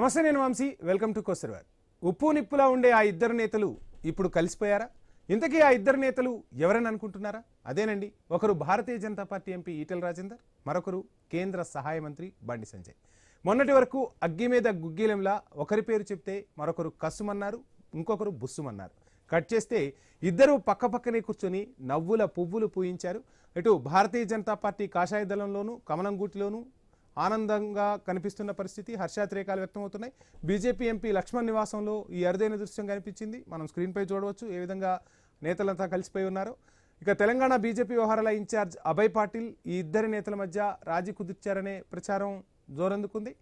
నమస్తే, నేను Vamsi. Welcome to కోసర్వార్. ఉప్పు నిప్పులా ఉండే ఆ ఇద్దరు నేతలు ఇప్పుడు కలిసిపోయారా? ఇంతకీ ఆ ఇద్దరు నేతలు ఎవరని అనుకుంటున్నారా? అదేనండి, ఒకరు భారతీయ జనతా పార్టీ ఎంపీ ఈటెల రాజేందర్, మరొకరు కేంద్ర సహాయ మంత్రి బండి సంజయ్. మొన్నటి వరకు అగ్గి మీద గుగ్గిలంలా ఒకరి పేరు చెప్తే మరొకరు కస్సుమన్నారు, ఇంకొకరు బుస్సుమన్నారు. కట్ చేస్తే ఇద్దరు పక్కపక్కనే కూర్చొని నవ్వుల పువ్వులు పూయించారు. ఇటు భారతీయ జనతా పార్టీ కాషాయ దళంలోనూ కమలం గూటిలోనూ ఆనందంగా కనిపిస్తున్న పరిస్థితి, హర్షాతిరేకాలు వ్యక్తమవుతున్నాయి. బీజేపీ ఎంపీ లక్ష్మణ్ నివాసంలో ఈ అరుదైన దృశ్యం కనిపించింది. మనం స్క్రీన్పై చూడవచ్చు ఏ విధంగా నేతలంతా కలిసిపోయి ఉన్నారో. ఇక తెలంగాణ బీజేపీ వ్యవహారాల ఇన్ఛార్జ్ అభయ్ పాటిల్ ఈ ఇద్దరి నేతల మధ్య రాజీ కుదిర్చారనే ప్రచారం జోరందుకుంది.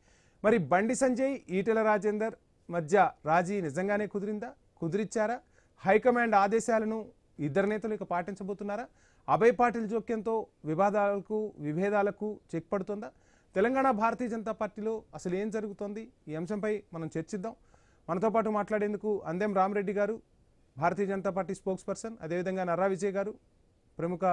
మరి బండి సంజయ్, ఈటెల రాజేందర్ మధ్య రాజీ నిజంగానే కుదిరిందా? కుదిరిచ్చారా? హైకమాండ్ ఆదేశాలను ఇద్దరు నేతలు ఇక పాటించబోతున్నారా? అభయ్ పాటిల్ జోక్యంతో విభేదాలకు చెక్ పడుతుందా? తెలంగాణ భారతీయ జనతా పార్టీలో అసలు ఏం జరుగుతోంది? ఈ అంశంపై మనం చర్చిద్దాం. మనతో పాటు మాట్లాడేందుకు అందెం రామరెడ్డి గారు, Bharatiya Janata party spokes person, అదేవిధంగా నర్రా విజయ్ గారు, ప్రముఖ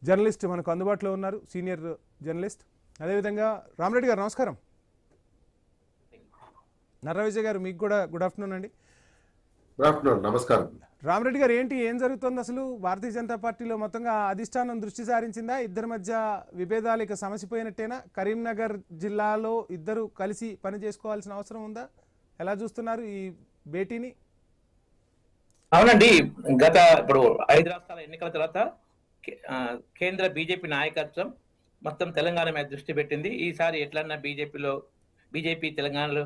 జర్నలిస్ట్ మనకు అందుబాటులో ఉన్నారు, సీనియర్ జర్నలిస్ట్. అదేవిధంగా రామరెడ్డి గారు నమస్కారం. నర్రా విజయ్ గారు మీకు కూడా గుడ్ ఆఫ్టర్నూన్ అండి. గుడ్ ఆఫ్టర్నూన్, నమస్కారం. రామరెడ్డి గారు, ఏం జరుగుతుంది అసలు? భారతీయ జనతా పార్టీలో మొత్తంగా అధిష్టానం దృష్టి సారించిందా? ఇద్దరి మధ్య విభేదాలు ఇక సమసిపోయినట్టేనా? కరీంనగర్ జిల్లాలో ఇద్దరు కలిసి పని చేసుకోవాల్సిన అవసరం ఉందా? ఎలా చూస్తున్నారు ఈ భేటీని? అవునండి, ఇప్పుడు 5 రాష్ట్రాల ఎన్నికల తర్వాత కేంద్ర బీజేపీ నాయకత్వం మొత్తం తెలంగాణ మీద దృష్టి పెట్టింది. ఈసారి ఎట్లన్నా బీజేపీ తెలంగాణలో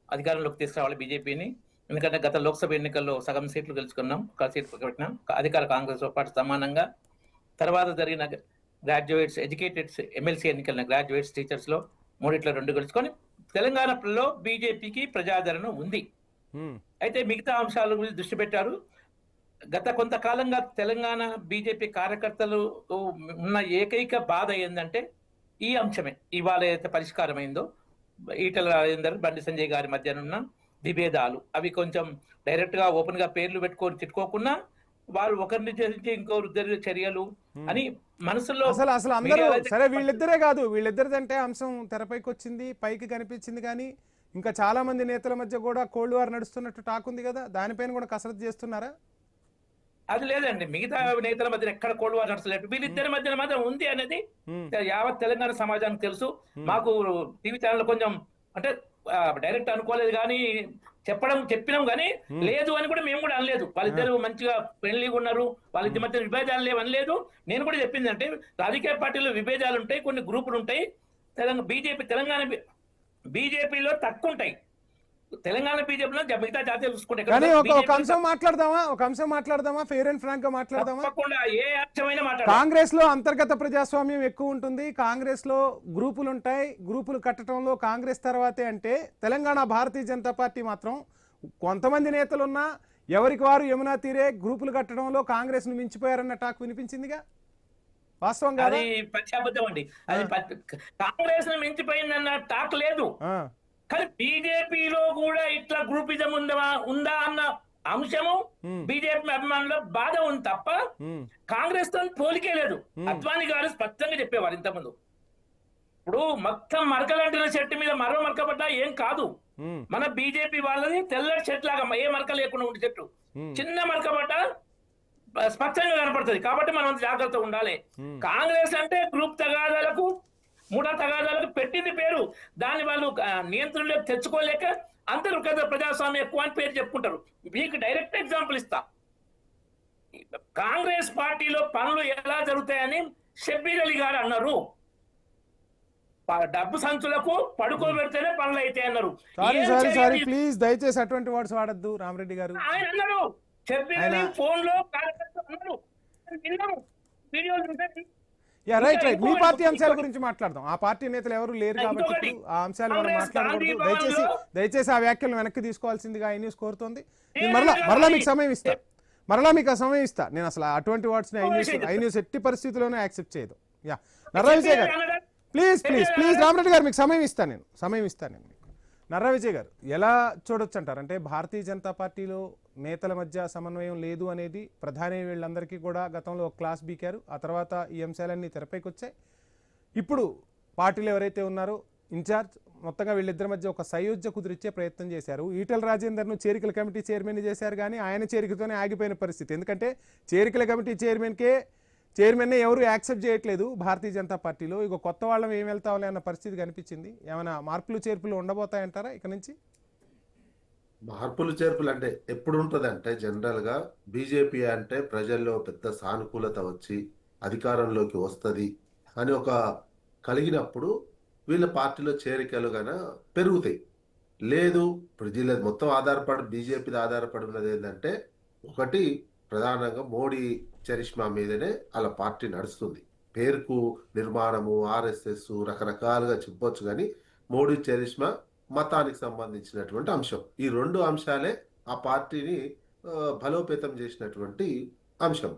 అధికారంలోకి తీసుకురావాలి బీజేపీని. ఎందుకంటే గత లోక్సభ ఎన్నికల్లో సగం సీట్లు గెలుచుకున్నాం, ఒక సీట్ పెట్టినాం అధికార కాంగ్రెస్ తో పాటు సమానంగా. తర్వాత జరిగిన గ్రాడ్యుయేట్స్ ఎడ్యుకేటెడ్స్ ఎమ్మెల్సీ ఎన్నికల గ్రాడ్యుయేట్స్ టీచర్స్ లో 3 2 గెలుచుకొని తెలంగాణలో బీజేపీకి ప్రజాదరణ ఉంది. అయితే మిగతా అంశాల గురించి దృష్టి పెట్టారు. గత కొంతకాలంగా తెలంగాణ బీజేపీ కార్యకర్తలు ఉన్న ఏకైక బాధ ఏంటంటే ఈ అంశమే. ఇవాళ అయితే పరిష్కారమైందో ఈటెల రాజేందర్, బండి సంజయ్ గారి మధ్యనున్న విభేదాలు, అవి కొంచెం డైరెక్ట్ గా ఓపెన్ గా పేర్లు పెట్టుకొని తిట్టుకోకుండా వారు ఒకరిని చేసి ఇంకొకరు చర్యలు అని మనసులో అసలు అందరూ సరే, వీళ్ళిద్దరే కాదు, వీళ్ళిద్దరిదంటే అంశం తెరపైకి వచ్చింది, పైకి కనిపించింది, కానీ ఇంకా చాలా మంది నేతల మధ్య కూడా కోల్డ్ వార్ నడుస్తున్నట్టు టాక్ ఉంది కదా, దానిపైన కూడా కసరత్తు చేస్తున్నారా? అది లేదండి, మిగతా నేతల మధ్య ఎక్కడ కోల్డ్ వార్ నడుస్తలేదు. వీళ్ళిద్దరి మధ్య మాత్రం ఉంది అనేది యావత్ తెలంగాణ సమాజానికి తెలుసు. మాకు టీవీ ఛానల్ కొంచెం అంటే డైరెక్ట్ అనుకోలేదు, కానీ చెప్పినాం కానీ లేదు అని కూడా మేము కూడా అనలేదు. వాళ్ళిద్దరు మంచిగా ఫ్రెండ్లీగా ఉన్నారు, వాళ్ళిద్దరి మధ్య విభేదాలు లేవు అనలేదు. నేను కూడా చెప్పింది అంటే రాజకీయ పార్టీలో విభేదాలు ఉంటాయి, కొన్ని గ్రూపులు ఉంటాయి. తెలంగాణ బీజేపీలో తక్కువ ఉంటాయి, తెలంగాణ బీజేపీలో మిగతా జాతీయాలు చూసుకుంటే. కానీ ఒక అంశం మాట్లాడదామా ఫెయిర్ అండ్ ఫ్రాంక్ గా మాట్లాడదామా? ఏ అంశమైనా కాంగ్రెస్ లో అంతర్గత ప్రజాస్వామ్యం ఎక్కువ ఉంటుంది, కాంగ్రెస్ లో గ్రూపులు ఉంటాయి, గ్రూపులు కట్టడంలో కాంగ్రెస్ తర్వాతే. అంటే తెలంగాణ భారతీయ జనతా పార్టీ మాత్రం కొంతమంది నేతలున్నా ఎవరికి వారు యమునా తీరే గ్రూపులు కట్టడంలో కాంగ్రెస్ ను మించిపోయారన్న టాక్ వినిపించిందిగా, వాస్తవం కాదు? అది పచ్చాబద్ధం అండి. అది కాంగ్రెస్ ను మించిపోయిందన్న టాక్ లేదు, కానీ బీజేపీలో కూడా ఇట్లా గ్రూపిజం ఉందా అన్న అంశము బీజేపీ అభిమానుల బాధ ఉంది తప్ప కాంగ్రెస్ తో పోలికే లేదు. అద్వానీ గారు స్పష్టంగా చెప్పేవారు ఇంతకుముందు. ఇప్పుడు మొత్తం మరకలంటిన చెట్టు మీద మరో మరక పడ్డా ఏం కాదు, మన బీజేపీ వాళ్ళది తెల్లటి చెట్టు లాగా ఏ మరక లేకుండా ఉండే చెట్టు, చిన్న మరక పడ్డా స్పష్టంగా కనపడుతుంది. కాబట్టి మనం జాగ్రత్తగా ఉండాలి. కాంగ్రెస్ అంటే గ్రూప్ తగాదాలకు, మూడా తగాదాలకు పెట్టింది పేరు, దాన్ని వాళ్ళు నియంత్రణలోకి తెచ్చుకోలేక అందరూ కదా ప్రజాస్వామ్యం ఎక్కువ అని పేరు చెప్పుకుంటారు. మీకు డైరెక్ట్ ఎగ్జాంపుల్ ఇస్తా. కాంగ్రెస్ పార్టీలో పనులు ఎలా జరుగుతాయని షబ్బీర్ అలీ గారు అన్నారు. డబ్బు సంచులకు పడుకోబెడితేనే పనులు అయితే అన్నారు. ప్లీజ్ దయచేసి అటువంటి వర్డ్స్ వాడద్దు రామరెడ్డి గారు. ఆయన అన్నారు, షబ్బీర్ అలీ ఫోన్ లో కార్యకర్తలు అన్నారు, విన్నాము, వీడియోలు ఉంటాయి. రైట్. మీ పార్టీ అంశాల గురించి మాట్లాడదాం. ఆ పార్టీ నేతలు ఎవరు లేరు కాబట్టి ఆ అంశాలు మనం మాట్లాడకూడదు. దయచేసి ఆ వ్యాఖ్యలు వెనక్కి తీసుకోవాల్సిందిగా ఐ న్యూస్ కోరుతోంది. మరలా మీకు సమయం ఇస్తా. నేను అసలు అటువంటి వర్డ్స్ ఐ న్యూస్ ఎట్టి పరిస్థితుల్లోనే యాక్సెప్ట్ చేయదు. నర్రా విజయ్ గారు ప్లీజ్ రామరెడ్డి గారు మీకు సమయం ఇస్తాను నేను. నర్రా విజయ్ గారు, ఎలా చూడొచ్చు అంటారు? అంటే భారతీయ జనతా పార్టీలో నేతల మధ్య సమన్వయం లేదు అనేది ప్రధాని వీళ్ళందరికీ కూడా గతంలో ఒక క్లాస్ బీకారు. ఆ తర్వాత ఈ అంశాలన్నీ తెరపైకి వచ్చాయి. ఇప్పుడు పార్టీలు ఎవరైతే ఉన్నారో ఇన్ఛార్జ్ మొత్తంగా వీళ్ళిద్దరి మధ్య ఒక సయోధ్య కుదిరిచ్చే ప్రయత్నం చేశారు. ఈటెల రాజేందర్ను చేరికల కమిటీ చైర్మన్ చేశారు, కానీ ఆయన చేరికతోనే ఆగిపోయిన పరిస్థితి. ఎందుకంటే చేరికల కమిటీ చైర్మన్నే ఎవరు యాక్సెప్ట్ చేయట్లేదు భారతీయ జనతా పార్టీలో. ఇక కొత్త వాళ్ళం ఏం వెళ్తావులే అన్న పరిస్థితి కనిపించింది. ఏమైనా మార్పులు చేర్పులు ఉండబోతాయంటారా ఇక నుంచి? మార్పులు చేర్పులు అంటే ఎప్పుడు ఉంటుంది అంటే జనరల్ గా బీజేపీ అంటే ప్రజల్లో పెద్ద సానుకూలత వచ్చి అధికారంలోకి వస్తుంది అని ఒక కలిగినప్పుడు వీళ్ళ పార్టీలో చేరికలు గన పెరుగుతాయి. లేదు ఇప్పుడు వీళ్ళ మొత్తం ఆధారపడి బీజేపీ ఆధారపడి ఉన్నది ఏంటంటే ఒకటి ప్రధానంగా మోడీ చరిష్మా మీదనే వాళ్ళ పార్టీ నడుస్తుంది. పేరుకు నిర్మాణము ఆర్ఎస్ఎస్ రకరకాలుగా చెప్పొచ్చు, కానీ మోడీ చరిష్మా మతానికి సంబంధించినటువంటి అంశం. ఈ రెండు అంశాలే ఆ పార్టీని బలోపేతం చేసినటువంటి అంశం.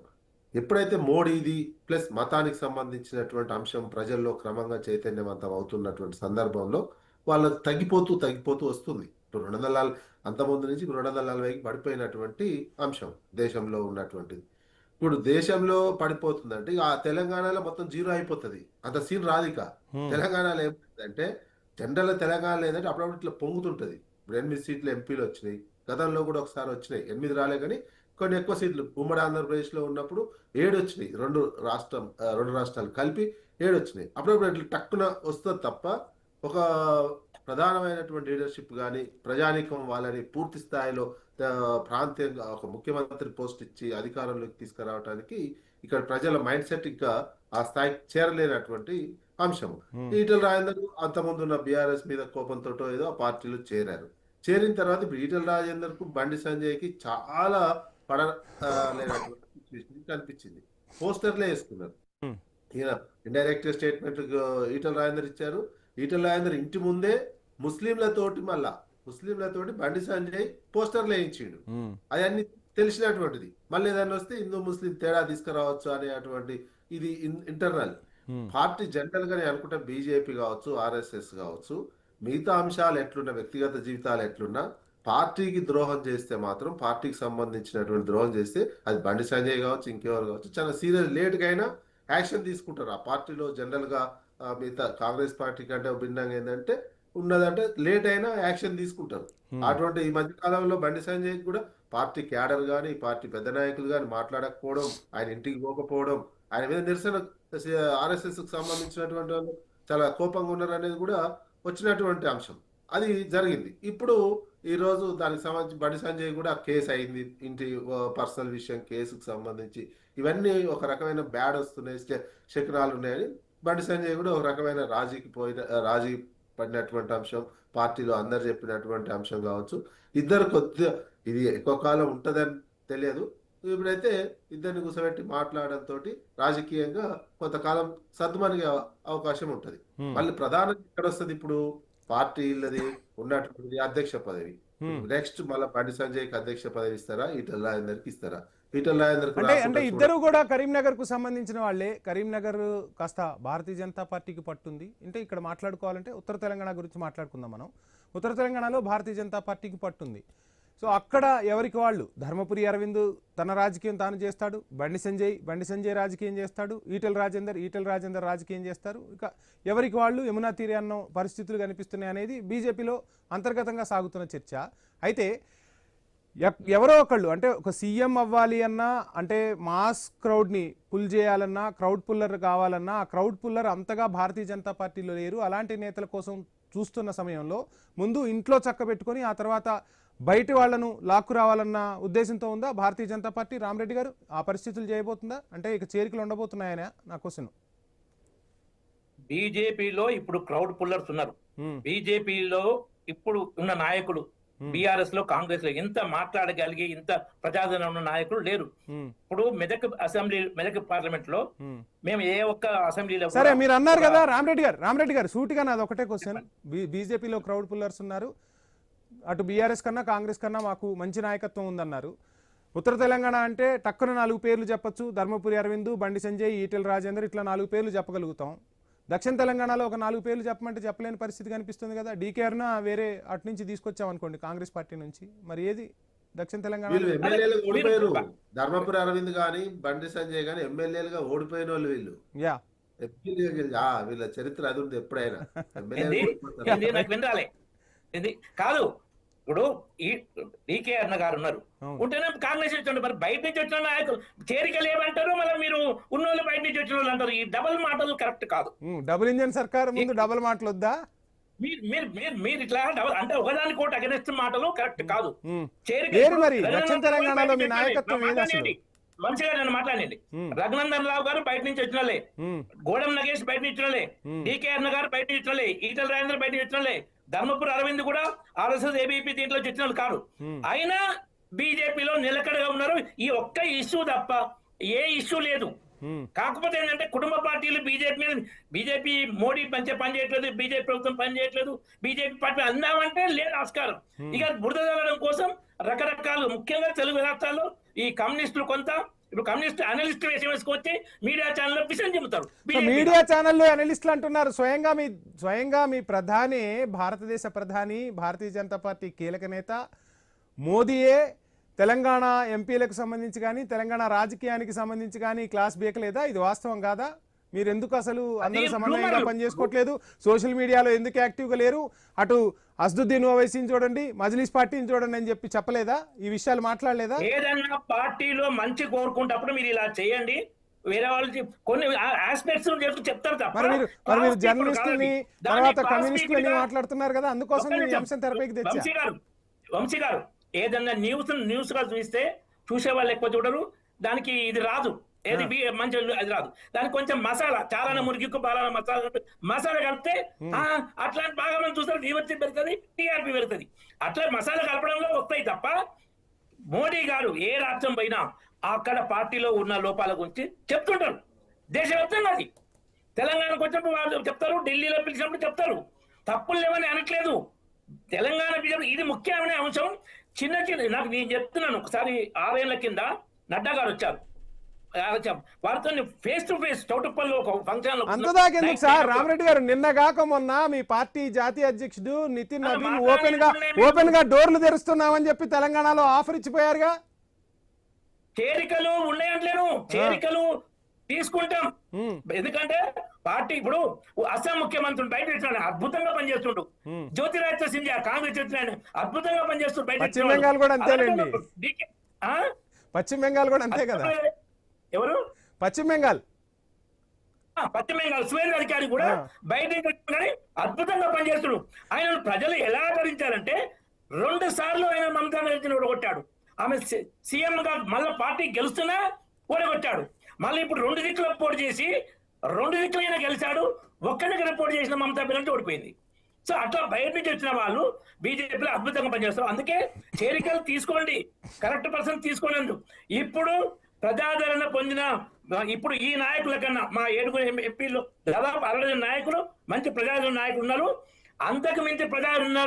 ఎప్పుడైతే మోడీది ప్లస్ మతానికి సంబంధించినటువంటి అంశం ప్రజల్లో క్రమంగా చైతన్యవంతం అవుతున్నటువంటి సందర్భంలో వాళ్ళకి తగ్గిపోతూ వస్తుంది. ఇప్పుడు 240 అంతకుముందు నుంచి 240కి పడిపోయినటువంటి అంశం దేశంలో ఉన్నటువంటిది. ఇప్పుడు దేశంలో పడిపోతుందంటే ఆ తెలంగాణలో మొత్తం జీరో అయిపోతుంది. అంత సీన్ రాదు. ఇక తెలంగాణలో ఏమంటే జనరల్ తెలంగాణలో ఏంటంటే అప్పుడప్పుడు ఇట్లా పొంగుతుంటది. ఇప్పుడు 8 సీట్లు ఎంపీలు వచ్చినాయి, గతంలో కూడా ఒకసారి వచ్చినాయి, 8 రాలే, కానీ కొన్ని ఎక్కువ సీట్లు ఉమ్మడి ఆంధ్రప్రదేశ్ లో ఉన్నప్పుడు 7 వచ్చినాయి. రెండు రాష్ట్రాలు కలిపి 7 వచ్చినాయి. అప్పుడప్పుడు ఇట్లా టక్కున వస్తుంది తప్ప ఒక ప్రధానమైనటువంటి లీడర్షిప్ కానీ ప్రజానీకం వాళ్ళని పూర్తి స్థాయిలో ప్రాంతీయంగా ఒక ముఖ్యమంత్రి పోస్ట్ ఇచ్చి అధికారంలోకి తీసుకురావడానికి ఇక్కడ ప్రజల మైండ్ సెట్ ఇంకా ఆ స్థాయికి చేరలేనటువంటి అంశం. ఈటెల రాజేందర్ అంతకుముందు ఉన్న బీఆర్ఎస్ మీద కోపంతో ఏదో ఆ పార్టీలో చేరారు. చేరిన తర్వాత ఇప్పుడు ఈటెల రాజేందర్ కు బండి సంజయ్ కి చాలా పడలేనటువంటి సిచ్యువేషన్ కనిపించింది. పోస్టర్లే వేసుకున్నారు. ఈయన ఇండైరెక్ట్ స్టేట్మెంట్ ఈటెల రాజేందర్ ఇచ్చారు. ఈటెల రాజేందర్ ఇంటి ముందే ముస్లింలతోటి బండి సంజయ్ పోస్టర్లు వేయించిండు. అవన్నీ తెలిసినటువంటిది. మళ్ళీ ఏదైనా వస్తే హిందూ ముస్లిం తేడా తీసుకురావచ్చు అనేటువంటి ఇది ఇంటర్నల్ పార్టీ. జనరల్ గా నేను అనుకుంటా బీజేపీ కావచ్చు ఆర్ఎస్ఎస్ కావచ్చు మిగతా అంశాలు ఎట్లున్నా వ్యక్తిగత జీవితాలు ఎట్లున్నా పార్టీకి ద్రోహం చేస్తే మాత్రం పార్టీకి సంబంధించినటువంటి ద్రోహం చేస్తే అది బండి సంజయ్ కావచ్చు ఇంకెవరు కావచ్చు చాలా సీరియస్ లేట్గా అయినా యాక్షన్ తీసుకుంటారు. ఆ పార్టీలో జనరల్ గా మిగతా కాంగ్రెస్ పార్టీ కంటే భిన్నంగా ఏంటంటే ఉన్నదంటే లేట్ అయినా యాక్షన్ తీసుకుంటారు. అటువంటి ఈ మధ్య కాలంలో బండి సంజయ్ కూడా పార్టీ క్యాడర్ కానీ పార్టీ పెద్ద నాయకులు కానీ మాట్లాడకపోవడం, ఆయన ఇంటికి పోకపోవడం, ఆయన మీద నిరసన ఆర్ఎస్ఎస్ కు సంబంధించినటువంటి వాళ్ళు చాలా కోపంగా ఉన్నారు అనేది కూడా వచ్చినటువంటి అంశం. అది జరిగింది. ఇప్పుడు ఈ రోజు దానికి సంబంధించి బండి సంజయ్ కూడా కేసు అయింది. ఇంటి పర్సనల్ విషయం కేసుకు సంబంధించి ఇవన్నీ ఒక రకమైన బ్యాడ్ వస్తున్నాయి, శకనాలు ఉన్నాయని బండి సంజయ్ కూడా ఒక రకమైన రాజీ పడినటువంటి అంశం. పార్టీలో అందరు చెప్పినటువంటి అంశం కావచ్చు. ఇద్దరు కొద్దిగా ఇది ఎక్కువ కాలం ఉంటుందని తెలియదు. ఇప్పుడైతే ఇద్దరిని కూర్చోబెట్టి మాట్లాడడంతో రాజకీయంగా కొంతకాలం సర్దుమనిగే అవకాశం ఉంటుంది. మళ్ళీ ప్రధానంగా ఇక్కడ వస్తుంది ఇప్పుడు పార్టీలది ఉన్నటువంటి అధ్యక్ష పదవి. నెక్స్ట్ మళ్ళీ బండి సంజయ్కి అధ్యక్ష పదవి ఇస్తారా, ఈటెల రాజేందర్కి ఇస్తారా? ఈటెల రాజేందర్ అంటే ఇద్దరు కూడా కరీంనగర్ కు సంబంధించిన వాళ్ళే. కరీంనగర్ కాస్త భారతీయ జనతా పార్టీకి పట్టుంది. అంటే ఇక్కడ మాట్లాడుకోవాలంటే ఉత్తర తెలంగాణ గురించి మాట్లాడుకుందాం మనం. ఉత్తర తెలంగాణలో భారతీయ జనతా పార్టీకి పట్టుంది. సో అక్కడ ఎవరికి వాళ్ళు, ధర్మపురి అరవింద్ తన రాజకీయం తాను చేస్తాడు, బండి సంజయ్ రాజకీయం చేస్తాడు, ఈటెల రాజేందర్ రాజకీయం చేస్తారు. ఇక ఎవరికి వాళ్ళు యమునా తీరే అన్న పరిస్థితులు కనిపిస్తున్నాయి అనేది బీజేపీలో అంతర్గతంగా సాగుతున్న చర్చ. అయితే ఎవరో ఒకళ్ళు అంటే ఒక సీఎం అవ్వాలి అన్నా, అంటే మాస్ క్రౌడ్ని పుల్ చేయాలన్నా, క్రౌడ్ పుల్లర్ కావాలన్నా ఆ క్రౌడ్ పుల్లర్ అంతగా భారతీయ జనతా పార్టీలో లేరు. అలాంటి నేతల కోసం చూస్తున్న సమయంలో ముందు ఇంట్లో చక్కబెట్టుకొని ఆ తర్వాత బయట వాళ్లను లాక్కు రావాలన్న ఉద్దేశంతో ఉందా భారతీయ జనతా పార్టీ? రామరెడ్డి గారు ఆ పరిస్థితులు చేయబోతుందా? అంటే ఇక చేరికలు ఉండబోతున్నాయనే నా క్వశ్చన్. బీజేపీలో ఇప్పుడు క్రౌడ్ పుల్లర్స్ ఉన్నారు. బీజేపీలో ఇప్పుడు ఉన్న నాయకులు బీఆర్ఎస్ లో కాంగ్రెస్ లో ఎంత మాట్లాడగలిగి ఇంత ప్రజాదరణ ఉన్న నాయకులు లేరు. ఇప్పుడు మెదక్ పార్లమెంట్ లో మేము ఏ ఒక్క అసెంబ్లీలో సరే మీరు అన్నారు కదా రామరెడ్డి గారు సూటిగా నాది ఒకటే క్వశ్చన్. బీజేపీలో క్రౌడ్ పుల్లర్స్ ఉన్నారు, అటు బీఆర్ఎస్ కన్నా కాంగ్రెస్ కన్నా మాకు మంచి నాయకత్వం ఉందన్నారు. ఉత్తర తెలంగాణ అంటే టక్కున 4 పేర్లు చెప్పచ్చు. ధర్మపురి అరవింద్, బండి సంజయ్, ఈటెల రాజేందర్ ఇట్లా 4 పేర్లు చెప్పగలుగుతాం. దక్షిణ తెలంగాణలో ఒక 4 పేర్లు చెప్పమంటే చెప్పలేని పరిస్థితి కనిపిస్తుంది కదా. డీకేఆర్న వేరే అటు నుంచి తీసుకొచ్చాం అనుకోండి కాంగ్రెస్ పార్టీ నుంచి, మరి ఏది దక్షిణ తెలంగాణ? ధర్మపురి అరవింద్ గాని బండి సంజయ్ గాని ఎమ్మెల్యేలుగా ఓడిపోయిన వాళ్ళు వీళ్ళు. యా వీళ్ళ చరిత్ర అది ఉంది ఎప్పుడైనా ఎమ్మెల్యే ఏంది ఏంది నాకు వినరాలే ఏంది కాదు. ఇప్పుడు ఈ డీకే అన్న గారు ఉన్నారు, అవును. ఉంటేనే కాంగ్రెస్ వచ్చిండు. మరి బయట నుంచి వచ్చిన నాయకులు చేరికలు ఏమంటారు, మళ్ళీ మీరు ఉన్నోళ్ళు బయట నుంచి వచ్చిన వాళ్ళు అంటారు. ఈ డబుల్ మాటలు కరెక్ట్ కాదు. డబుల్ ఇంజన్ సర్కార్ ముందు డబుల్ మాటలు వద్దా? మీరు ఇట్లా డబుల్ అంటే ఒకదాని కోటి అగెనిస్ట్ మాటలు కరెక్ట్ కాదు. ఏరు మరి దక్షిణ తెలంగాణలో మీ నాయకత్వం ఏది అసలు? మంచిగా నేను మాట్లాడండి. రఘునందన్ రావు గారు బయట నుంచి వచ్చినలే, గోడం నగేష్ బయట నుంచి వచ్చినలే, డీకే అన్న గారు బయట నుంచి వచ్చినలే, ఈటల రాజేంద్ర బయట నుంచి వచ్చినలే, ధర్మపురి అరవింద్ కూడా ఆర్ఎస్ఎస్ ఏబీపీ దీంట్లో వచ్చిన కాదు. అయినా బీజేపీలో నిలకడగా ఉన్నారు. ఈ ఒక్క ఇష్యూ తప్ప ఏ ఇష్యూ లేదు. కాకపోతే ఏంటంటే కుటుంబ పార్టీలు బీజేపీ మోడీ పని చేయట్లేదు, బీజేపీ ప్రభుత్వం పని చేయట్లేదు, బీజేపీ పార్టీ అందామంటే లేదు ఆస్కారం. ఇక బురద జల్లడం కోసం రకరకాలు, ముఖ్యంగా తెలుగు రాష్ట్రాల్లో ఈ కమ్యూనిస్టులు కొంత ఇప్పుడు కమ్యూనిస్ట్ అనలిస్ట్ వేసుకొచ్చి మీడియా ఛానల్లో విషయం చెబుతారు. మీడియా ఛానల్లో అనలిస్టులు అంటున్నారు. స్వయంగా మీ ప్రధాని, భారతదేశ ప్రధాని, భారతీయ జనతా పార్టీ కీలక నేత మోదీయే తెలంగాణ ఎంపీలకు సంబంధించి కానీ తెలంగాణ రాజకీయానికి సంబంధించి కానీ క్లాస్ బీకలేదా? ఇది వాస్తవం కాదా? మీరు ఎందుకు అసలు అందరూ సమన్వయంగా పనిచేసుకోవట్లేదు? సోషల్ మీడియాలో ఎందుకు యాక్టివ్గా లేరు? అటు అసదుద్దీన్ ఓవైసీని చూడండి, మజ్లిస్ పార్టీని చూడండి అని చెప్పలేదా? ఈ విషయాలు మాట్లాడలేదా? ఏదన్నా పార్టీలో మంచి కోరుకుంటప్పుడు మీరు ఇలా చేయండి, వేరే వాళ్ళకి కొన్ని ఆస్పెక్ట్స్ చెప్తారు తప్ప. మరి మీరు జర్నలిస్టులని తర్వాత కమ్యూనిస్టులని మాట్లాడుతున్నారు కదా, అందుకోసం ఈ అంశం తెరపైకి తెచ్చా. వంశీ గారు ఏదన్నా న్యూస్ గా చూస్తే చూసే వాళ్ళు ఎక్కువ చూడరు, దానికి ఇది రాదు, ఏది మంచి అది రాదు. దానికి కొంచెం మసాలా, చాలా మురిగికు బాగా మసాలా కలిపితే అట్లాంటి బాగా మనం చూస్తారు, వ్యూవర్షిప్ పెరుగుతుంది, టీఆర్పీ పెరుగుతుంది. అట్లా మసాలా కలపడంలో వస్తాయి తప్ప మోడీ గారు ఏ రాష్ట్రం పోయినా అక్కడ పార్టీలో ఉన్న లోపాల గురించి చెప్తుంటారు. దేశవ్యాప్తంగా అది తెలంగాణకు వచ్చినప్పుడు వాళ్ళు చెప్తారు, ఢిల్లీలో పిలిచినప్పుడు చెప్తారు. తప్పులు లేవని అనట్లేదు. తెలంగాణ బీజేపీ ఇది ముఖ్యమైన అంశం. చిన్న నాకు నేను చెప్తున్నాను, ఒకసారి 6 ఏళ్ల కింద నడ్డా గారు వచ్చారు, వారితో ఫేస్ టు ఫేస్ చౌటుప్పల్లో ఒక ఫంక్షన్ లో. అంతదాకెందుకు సార్ రామరెడ్డి గారు, నిన్నగాక మొన్న మీ పార్టీ జాతీయ అధ్యక్షుడు నితిన్ నవీన్ ఓపెన్ గా డోర్లు తెరుస్తున్నామని చెప్పి తెలంగాణలో ఆఫర్ ఇచ్చిపోయారుగా. చేరికలు ఉన్నాయంటలేను, చేరికలు తీసుకుంటాం. ఎందుకంటే పార్టీ ఇప్పుడు అస్సాం ముఖ్యమంత్రి బయట వచ్చినాడు, అద్భుతంగా పనిచేస్తుండు. జ్యోతిరాదిత్య సింధియా కాంగ్రెస్ వచ్చినాడు, అద్భుతంగా పనిచేస్తుండు. బయట పశ్చిమ బెంగాల్ కూడా అంతేలేండి. పశ్చిమ బెంగాల్ కూడా అంతే కదా. ఎవరు? పశ్చిమ బెంగాల్ సువేంద్ర అధికారి కూడా బయట అద్భుతంగా పనిచేస్తుడు. ఆయన ప్రజలు ఎలా ఆదరించారంటే 2 సార్లు ఆయన మమతా బెనర్జీని ఓడగొట్టాడు. ఆమె సీఎం గా మళ్ళీ పార్టీ గెలుస్తున్నా ఓడగొట్టాడు. మళ్ళీ ఇప్పుడు 2 దిక్కులు పోటీ చేసి 2 దిక్కులు అయినా గెలిచాడు. ఒక్కడికి పోటీ చేసిన మమతా బెనర్జీ ఓడిపోయింది. సో అట్లా బయట నుంచి వచ్చిన వాళ్ళు బీజేపీలో అద్భుతంగా పనిచేస్తారు. అందుకే చేరికలు తీసుకోండి, కరెక్ట్ పర్సన్ తీసుకోండి. ఇప్పుడు ప్రజాదరణ పొందిన ఇప్పుడు ఈ నాయకుల కన్నా మా 7 ఎంపీలు దాదాపు 60 నాయకులు మంచి ప్రజాదరణ నాయకులు ఉన్నారు. అంతకు మించి ప్రజాదరణ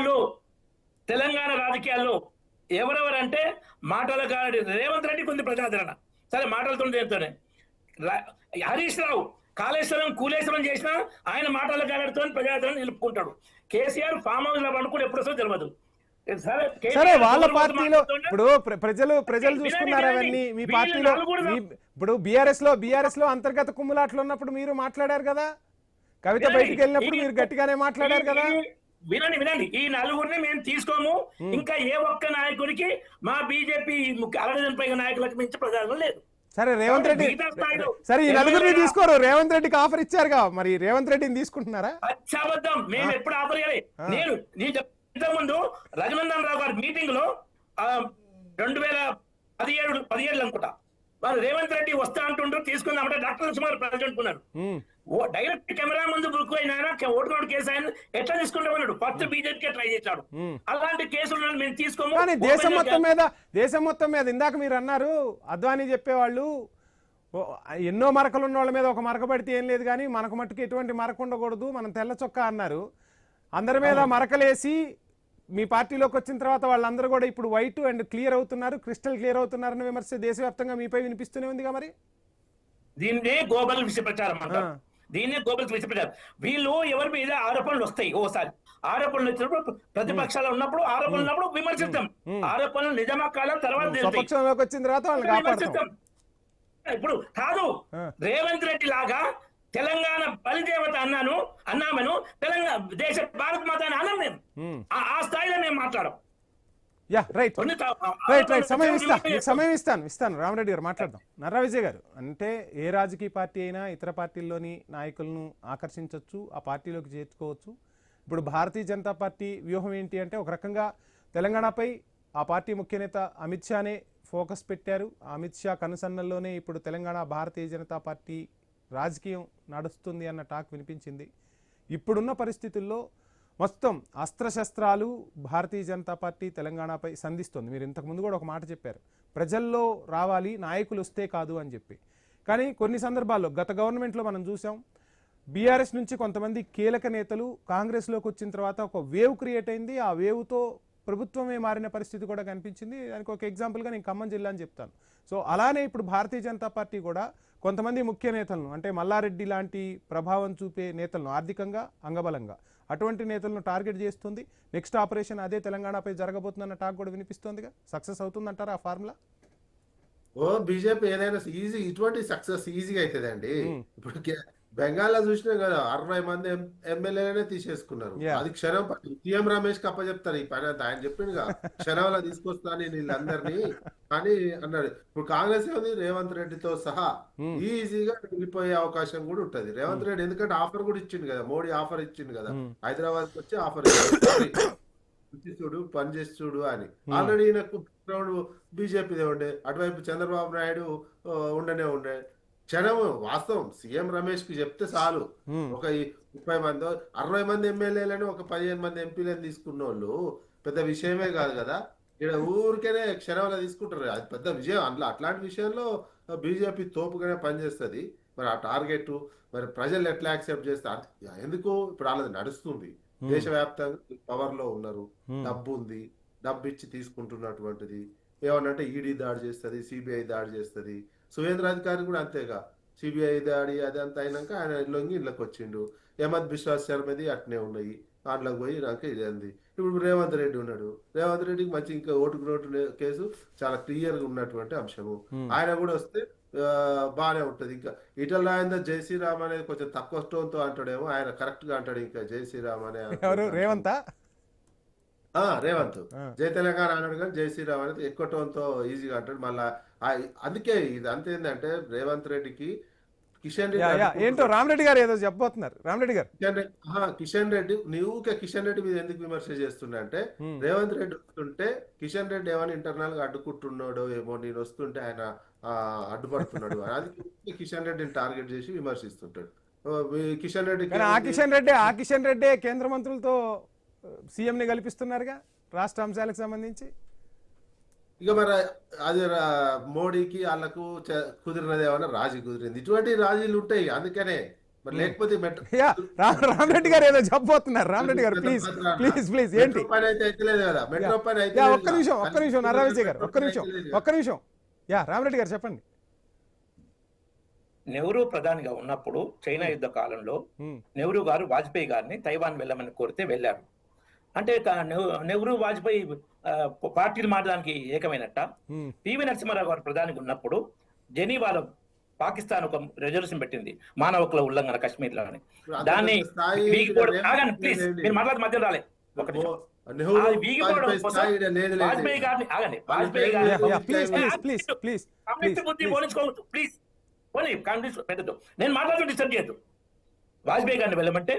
తెలంగాణ రాజకీయాల్లో ఎవరెవరంటే మాటల కాడి రేవంత్ రెడ్డికి ఉంది ప్రజాదరణ, సరే మాటలతో చేస్తూనే. హరీష్ రావు కాళేశ్వరం కూలేశ్వరం చేసినా ఆయన మాటల కాడితో ప్రజాదరణ నిలుపుకుంటాడు. కేసీఆర్ ఫామ్ హౌస్ లో పండుకుని ఎప్పుడు వస్తుందో తెలియదు. సరే వాళ్ళ పార్టీలో ఇప్పుడు ప్రజలు చూసుకున్నారు అవన్నీ. మీ పార్టీలో ఇప్పుడు బీఆర్ఎస్ లో అంతర్గత కుమ్ములాట్లు ఉన్నప్పుడు మీరు మాట్లాడారు కదా, కవిత బయటికి వెళ్ళినప్పుడు మీరు గట్టిగానే మాట్లాడారు కదా. వినండి, ఈ 4గురిని మేము తీసుకోము. ఇంకా ఏ ఒక్క నాయకుడికి మా బీజేపీ 60 పైగా నాయకులకు మించి ప్రజాదరణ లేదు. సరే రేవంత్ రెడ్డి, సరే ఈ 4గురిని తీసుకోరు, రేవంత్ రెడ్డికి ఆఫర్ ఇచ్చారుగా, మరి రేవంత్ రెడ్డిని తీసుకుంటున్నారా? అబద్ధం, మేము ఎప్పుడు ఆఫర్ చేయాలి. నేను ముందు రఘునందన్ రావు గారి మీటింగ్ లో 2017 అనుకుంటా, వారు రేవంత్ రెడ్డి వస్తా అంటుండ్రు తీసుకుందామంటే డాక్టర్ సుమారు ప్రెసిడెంట్ ఉన్నారు. డైరెక్ట్ కెమెరా ముందు బుక్ అయినా ఓటుకోడు కేసు ఆయన ఎట్లా తీసుకుంటామన్నాడు. ఫస్ట్ బీజేపీకే ట్రై చేశాడు. అలాంటి కేసులు మేము తీసుకోము. కానీ దేశం మొత్తం మీద ఇందాక మీరు అన్నారు, అద్వానీ చెప్పేవాళ్ళు ఎన్నో మరకలు ఉన్న వాళ్ళ మీద ఒక మరక పడితే ఏం లేదు, కానీ మనకు మట్టుకు ఎటువంటి మరక ఉండకూడదు, మనం తెల్ల చొక్కా అన్నారు. అందరి మీద మరకలేసి మీ పార్టీలోకి వచ్చిన తర్వాత వాళ్ళందరూ కూడా ఇప్పుడు వైట్ అండ్ క్లియర్ అవుతున్నారు, క్రిస్టల్ క్లియర్ అవుతున్నారని విమర్శ దేశవ్యాప్తంగా మీపై వినిపిస్తూనే ఉందిగా. మరి దీన్నే గ్లోబల్ విషయ ప్రచారం అంటారు, దీన్నే గ్లోబల్ విషయ ప్రచారం. వీళ్ళు ఎవరి మీద ఆరోపణలు వస్తాయి, ఓసారి ఆరోపణలు వచ్చినప్పుడు ప్రతిపక్షాలు ఉన్నప్పుడు ఆరోపణలు ఉన్నప్పుడు విమర్శిస్తాం. ఆరోపణలు నిజమా కాలం తర్వాత విమర్శిస్తాం. ఇప్పుడు ఇప్పుడు కాదు, రేవంత్ రెడ్డి లాగా తెలంగాణ బలిదేవత అన్నామను తెలంగాణ దేశ భారత మాత అని అన్నాం మేము. ఆ స్థాయిలో మేము మాట్లాడం. యా రైట్ రైట్ రైట్ సమయం ఇస్తాను రామరెడ్డి గారు మాట్లాడదాం. నర్రా విజయ్ గారు, అంటే ఏ రాజకీయ పార్టీ అయినా ఇతర పార్టీల్లోని నాయకులను ఆకర్షించవచ్చు, ఆ పార్టీలోకి చేర్చుకోవచ్చు. ఇప్పుడు భారతీయ జనతా పార్టీ వ్యూహం ఏంటి అంటే, ఒక రకంగా తెలంగాణపై ఆ పార్టీ ముఖ్య నేత అమిత్ షానే ఫోకస్ పెట్టారు. అమిత్ షా కనుసన్నల్లోనే ఇప్పుడు తెలంగాణ భారతీయ జనతా పార్టీ రాజకీయం నడుస్తుంది అన్న టాక్ వినిపించింది. ఇప్పుడున్న పరిస్థితుల్లో మొత్తం అస్త్రశస్త్రాలు భారతీయ జనతా పార్టీ తెలంగాణపై సంధిస్తుంది. మీరు ఇంతకుముందు కూడా ఒక మాట చెప్పారు, ప్రజల్లో రావాలి, నాయకులు వస్తే కాదు అని చెప్పి. కానీ కొన్ని సందర్భాల్లో గత గవర్నమెంట్లో మనం చూసాం, బీఆర్ఎస్ నుంచి కొంతమంది కీలక నేతలు కాంగ్రెస్లోకి వచ్చిన తర్వాత ఒక వేవ్ క్రియేట్ అయింది. ఆ వేవ్తో ప్రభుత్వమే మారిన పరిస్థితి కూడా కనిపించింది. దానికి ఒక ఎగ్జాంపుల్గా నేను ఖమ్మం జిల్లా అని చెప్తాను. సో అలానే ఇప్పుడు భారతీయ జనతా పార్టీ కూడా కొంతమంది ముఖ్య నేతలను, అంటే మల్లారెడ్డి లాంటి ప్రభావం చూపే నేతలను, ఆర్థికంగా అంగబలంగా అటువంటి నేతలను టార్గెట్ చేస్తుంది. నెక్స్ట్ ఆపరేషన్ అదే తెలంగాణపై జరగబోతుందన్న టాక్ కూడా వినిపిస్తోందిగా. సక్సెస్ అవుతుందంటారా ఆ ఫార్ములా? బీజేపీ ఏదైనా ఇటువంటి సక్సెస్ ఈజీగా అవుతుందండి. ఇప్పుడు బెంగాల్లో చూసినా కదా, 60 మంది ఎమ్మెల్యేలనే తీసేసుకున్నారు. అది క్షణం సీఎం రమేష్ కి అప్పచెప్తారు ఈ పని అంతా. ఆయన చెప్పిండుగా క్షణంలో తీసుకొస్తాను వీళ్ళందరినీ అని అన్నాడు. ఇప్పుడు కాంగ్రెస్ ఉంది, రేవంత్ రెడ్డితో సహా ఈజీగా వెళ్ళిపోయే అవకాశం కూడా ఉంటది. రేవంత్ రెడ్డి ఎందుకంటే ఆఫర్ కూడా ఇచ్చిండు కదా, మోడీ ఆఫర్ ఇచ్చిండు కదా, హైదరాబాద్ కి వచ్చి ఆఫర్ చూడు, పని చేసి చూడు అని. ఆల్రెడీ ఈయనకు బీజేపీదే ఉండే, అటువైపు చంద్రబాబు నాయుడు ఉండే. క్షణం వాస్తవం సీఎం రమేష్ కి చెప్తే చాలు, ఒక 30 మంది 60 మంది ఎమ్మెల్యేలను ఒక 15 మంది ఎంపీలను తీసుకున్న వాళ్ళు పెద్ద విషయమే కాదు కదా. ఇక్కడ ఊరికేనే క్షణంలో తీసుకుంటారు, అది పెద్ద విజయం. అట్లాంటి విషయంలో బీజేపీ తోపుగానే పనిచేస్తుంది. మరి ఆ టార్గెట్ మరి ప్రజలు ఎట్లా యాక్సెప్ట్ చేస్తారు? ఎందుకు ఇప్పుడు వాళ్ళది నడుస్తుంది, దేశవ్యాప్తంగా పవర్ లో ఉన్నారు, డబ్బు ఉంది, డబ్బు ఇచ్చి తీసుకుంటున్నటువంటిది. ఏమన్నంటే ఈడీ దాడి చేస్తుంది, సిబిఐ దాడి చేస్తుంది. సువేంద్రాధికారి కూడా అంతేగా, సిబిఐ దాడి అదంతా అయినాక ఆయన లొంగి ఇళ్ళకి వచ్చిండు. హేమంత్ బిశ్వాస్ శర్మది అట్నే ఉన్నాయి, దాంట్లోకి పోయి నాక ఇదంది. ఇప్పుడు రేవంత్ రెడ్డి ఉన్నాడు, రేవంత్ రెడ్డికి మంచి ఇంకా ఓటుకు నోటు కేసు చాలా క్లియర్ గా ఉన్నటువంటి అంశము. ఆయన కూడా వస్తే బాగానే ఉంటది. ఇంకా ఈటల రాజేందర్ జై శ్రీరామ్ అనేది కొంచెం తక్కువ స్టోన్ తో అంటాడేమో, ఆయన కరెక్ట్ గా అంటాడు. ఇంకా జై శ్రీరామ్ అనే రేవంత్ జై తెలంగాణ అన్నాడు, కానీ జై శ్రీరామ్ అనేది ఎక్కువ టోన్ తో ఈజీగా అంటాడు. మళ్ళా అందుకే ఇది అంత ఏంటంటే రేవంత్ రెడ్డికి కిషన్ రెడ్డి ఏంటో రామరెడ్డి గారు ఏదో చెప్పబోతున్నారు. రామరెడ్డి గారు కిషన్ రెడ్డి నువ్వుకే కిషన్ రెడ్డి మీద ఎందుకు విమర్శ చేస్తున్నా అంటే, రేవంత్ రెడ్డి వస్తుంటే కిషన్ రెడ్డి ఏమైనా ఇంటర్నల్ గా అడ్డుకుంటున్నాడు ఏమో, నేను వస్తుంటే ఆయన అడ్డుపడుతున్నాడు అది కిషన్ రెడ్డిని టార్గెట్ చేసి విమర్శిస్తుంటాడు. కిషన్ రెడ్డి ఆ కిషన్ రెడ్డి కేంద్ర మంత్రులతో సీఎం ని కల్పిస్తున్నారుగా రాష్ట్ర అంశాలకు సంబంధించి. ఇక మరి అది మోడీకి వాళ్ళకు కుదిరినది ఏమన్నా రాజీ కుదిరింది, ఇటువంటి రాజీలు ఉంటాయి. అందుకనే మరి లేకపోతే రామరెడ్డి గారు ఏదో చెప్పబోతున్నారు. రామరెడ్డి గారు ప్లీజ్ ప్లీజ్ ప్లీజ్ ఏంటి పని అయితే అయితలేదు కదా, మెట్రో పని అయితే. ఒక్క నిమిషం నర్రా విజయ్ గారు, ఒక్క నిమిషం. రామరెడ్డి గారు చెప్పండి. నెహ్రూ ప్రధానిగా ఉన్నప్పుడు చైనా యుద్ధ కాలంలో నెహ్రూ గారు వాజ్పేయి గారిని తైవాన్ వెళ్ళమని కోరితే వెళ్ళారు. అంటే నెహ్రూ వాజ్పేయి పార్టీలు మారడానికి ఏకమైనట్ట. పివి నరసింహారావు గారు ప్రధానిగా ఉన్నప్పుడు జెనీవాలో పాకిస్తాన్ ఒక రెజల్యూషన్ పెట్టింది, మానవ హక్కుల ఉల్లంఘన కాశ్మీర్లో అని. దాన్ని ప్లీజ్ మీరు మాట్లాడే మధ్య రాలే, వాజ్పేయి గారిని ఆగండి, వాజ్పేయి ప్లీజ్ పెద్దదు, నేను మాట్లాడుతూ డిస్టర్బ్ చేయొద్దు. వాజ్పేయి గారిని వెళ్ళమంటే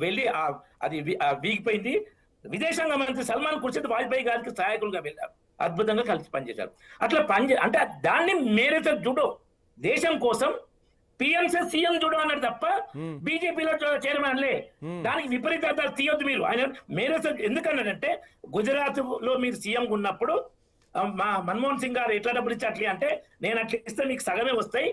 వెళ్ళి అది వీగిపోయింది. విదేశాంగ మంత్రి సల్మాన్ ఖుర్షిద్ వాజ్పేయి గారికి సహాయకులుగా వెళ్ళారు, అద్భుతంగా కలిసి పనిచేశారు. అట్లా అంటే దాన్ని మేరేసే జుడో, దేశం కోసం పిఎంసీ సీఎం జుడో అన్నాడు తప్ప బీజేపీలో చేరమనలే. దానికి విపరీతాలు తీయొద్దు మీరు. ఆయన మేరేసే ఎందుకన్నాడంటే, గుజరాత్ లో మీరు సీఎం ఉన్నప్పుడు మా మన్మోహన్ సింగ్ గారు ఎట్లా డబ్బులు ఇచ్చి అట్లే అంటే, నేను అట్లా ఇస్తే నీకు సగమే వస్తాయి,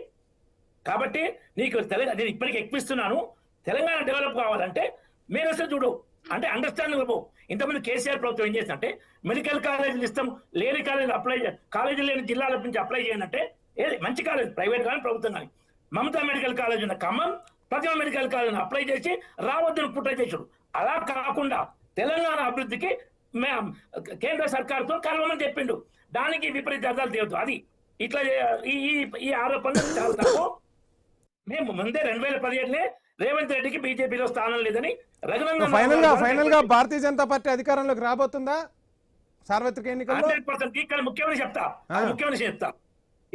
కాబట్టి నీకు నేను ఇప్పటికి ఎక్కువిస్తున్నాను, తెలంగాణ డెవలప్ కావాలంటే మేరేసే జుడో అంటే అండర్స్టాండింగ్. ఇంతమంది కేసీఆర్ ప్రభుత్వం ఏం చేసిందంటే, మెడికల్ కాలేజీలు ఇస్తాం, లేని కాలేజీలు కాలేజీలు లేని జిల్లాల నుంచి అప్లై చేయాలంటే ఏది మంచి కాలేజ్, ప్రైవేట్ కానీ ప్రభుత్వం కానీ. మమతా మెడికల్ కాలేజ్ ఉన్న ఖమ్మం ప్రతిమ మెడికల్ కాలేజ్ అప్లై చేసి రావద్దని కుట్ర చేసాడు. అలా కాకుండా తెలంగాణ అభివృద్ధికి కేంద్ర సర్కార్తో కలవమని చెప్పిండు. దానికి విపరీత అర్థాలు తీయద్దు. అది ఇట్లా ఈ ఆరోపణలు చాలా తక్కువ. మేము ముందే 2017 రేవంత్ రెడ్డికి బీజేపీలో స్థానం లేదని ఫైనల్ గా భారతీయ జనతా పార్టీ అధికారంలోకి రాబోతుందా సార్వత్రిక ఎన్నికల్లో? 100% ఇక్కడ ముఖ్యమైన చెప్తా, ముఖ్యమైన చెప్తా.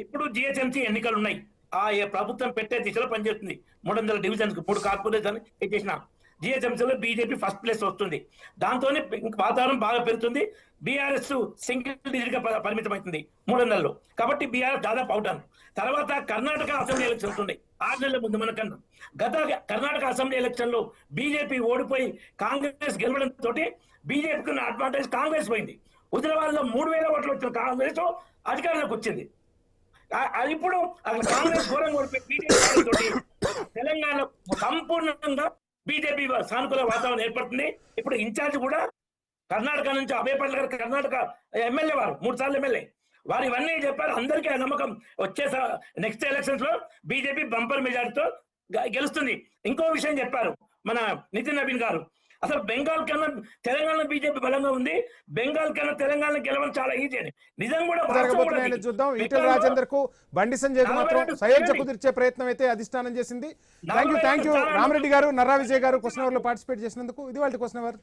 ఇప్పుడు జిహెచ్ఎంసీ ఎన్నికలు ఉన్నాయి. ప్రభుత్వం పెట్టే దిశలో పనిచేస్తుంది. 300 డివిజన్స్ 3 కార్పొరేషన్ చేసిన జిహెచ్ఎంసీలో బీజేపీ ఫస్ట్ ప్లేస్ వస్తుంది. దాంతోనే వాతావరణం బాగా పెరుగుతుంది. బీఆర్ఎస్ సింగిల్ డిజిట్ గా పరిమితం అవుతుంది 300లో. కాబట్టి బీఆర్ఎస్ దాదాపు అవుట్ అను. తర్వాత కర్ణాటక అసెంబ్లీ ఎలక్షన్స్ ఉన్నాయి 6 నెలల ముందు మనకన్నా. గత కర్ణాటక అసెంబ్లీ ఎలక్షన్ లో బీజేపీ ఓడిపోయి కాంగ్రెస్ గెలవడం తోటి బీజేపీకి ఉన్న అడ్వాంటేజ్ కాంగ్రెస్ పోయింది. హుజరాబాద్ లో 3000 ఓట్లు వచ్చిన కాంగ్రెస్ అధికారంలోకి వచ్చింది. ఇప్పుడు అక్కడ కాంగ్రెస్ ఘోరంగా ఓడిపోయి బీజేపీ తోటి తెలంగాణ సంపూర్ణంగా బీజేపీ సానుకూల వాతావరణం ఏర్పడుతుంది. ఇప్పుడు ఇన్ఛార్జ్ కూడా కర్ణాటక నుంచి అభయ్ పటేల్ గారు కర్ణాటక ఎమ్మెల్యే, వారు 3 సార్లు ఎమ్మెల్యే, వారు ఇవన్నీ చెప్పారు. అందరికీ ఆ నమ్మకం వచ్చే నెక్స్ట్ ఎలక్షన్స్ లో బీజేపీ బంపర్ మెజారిటీతో గెలుస్తుంది. ఇంకో విషయం చెప్పారు మన నితిన్ నవీన్ గారు, అసలు బెంగాల్ కన్నా తెలంగాణ బీజేపీ బలంగా ఉంది, బెంగాల్ కన్నా తెలంగాణ గెలవడం చాలా ఈజీ అని. నిజం కూడా జరగబోతున్నాయని చూద్దాం. ఈటెల రాజేందర్ కు బండి సంజయ్ మాత్రం సయోధ్య కుదిర్చే ప్రయత్నం అయితే అధిష్టానం చేసింది. థ్యాంక్ యూ రామరెడ్డి గారు, నర్రా విజయ్ గారు క్వశ్చన్ అవర్ లో పార్టిసిపేట్ చేసినందుకు. ఇది వాళ్ళ క్వశ్చన్ అవర్.